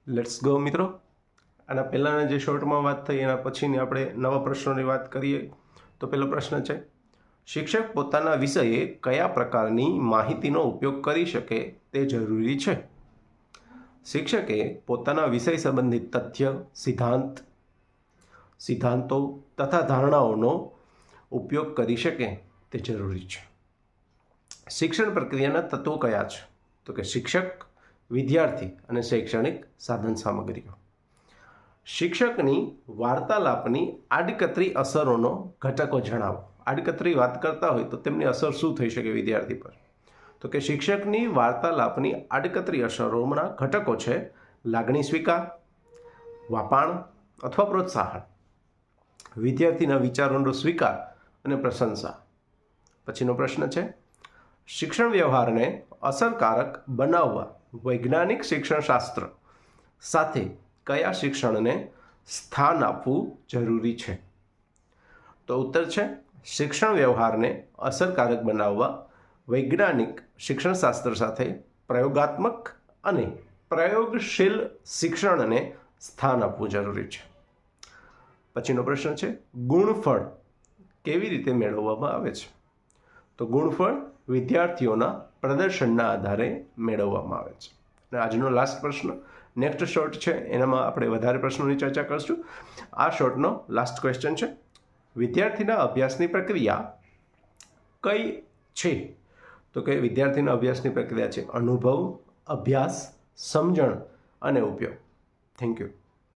Let's go મિત્રો. આના પહેલાંના જે શોર્ટમાં વાત થઈ એના પછીની આપણે નવા પ્રશ્નોની વાત કરીએ તો પહેલો પ્રશ્ન છે, શિક્ષક પોતાના વિષયે કયા પ્રકારની માહિતીનો ઉપયોગ કરી શકે તે જરૂરી છે? શિક્ષકે પોતાના વિષય સંબંધિત તથ્ય, સિદ્ધાંતો તથા ધારણાઓનો ઉપયોગ કરી શકે તે જરૂરી છે. શિક્ષણ પ્રક્રિયાના તત્વો કયા છે? તો કે શિક્ષક, વિદ્યાર્થી અને શૈક્ષણિક સાધન સામગ્રીઓ. શિક્ષકની વાર્તાલાપની આડકતરી અસરોનો ઘટકો જણાવો. આડકતરી વાત કરતા હોય તો તેમની અસર શું થઈ શકે વિદ્યાર્થી પર? તો કે શિક્ષકની વાર્તાલાપની આડકતરી અસરોના ઘટકો છે લાગણી સ્વીકાર, વાપાણ અથવા પ્રોત્સાહન, વિદ્યાર્થીના વિચારોનો સ્વીકાર અને પ્રશંસા. પછીનો પ્રશ્ન છે, શિક્ષણ વ્યવહારને અસરકારક બનાવવા વૈજ્ઞાનિક શિક્ષણશાસ્ત્ર સાથે કયા શિક્ષણને સ્થાન આપવું જરૂરી છે? તો ઉત્તર છે શિક્ષણ વ્યવહારને અસરકારક બનાવવા વૈજ્ઞાનિક શિક્ષણશાસ્ત્ર સાથે પ્રયોગાત્મક અને પ્રયોગશીલ શિક્ષણને સ્થાન આપવું જરૂરી છે. પછીનો પ્રશ્ન છે, ગુણફળ કેવી રીતે મેળવવામાં આવે છે? તો ગુણફળ વિદ્યાર્થીઓના પ્રદર્શનના આધારે મેળવવામાં આવે છે. અને આજનો લાસ્ટ પ્રશ્ન, નેક્સ્ટ શોર્ટ છે એનામાં આપણે વધારે પ્રશ્નોની ચર્ચા કરીશું. આ શોર્ટનો લાસ્ટ ક્વેશ્ચન છે, વિદ્યાર્થીના અભ્યાસની પ્રક્રિયા કઈ છે? તો કે વિદ્યાર્થીના અભ્યાસની પ્રક્રિયા છે અનુભવ, અભ્યાસ, સમજણ અને ઉપયોગ. Thank you.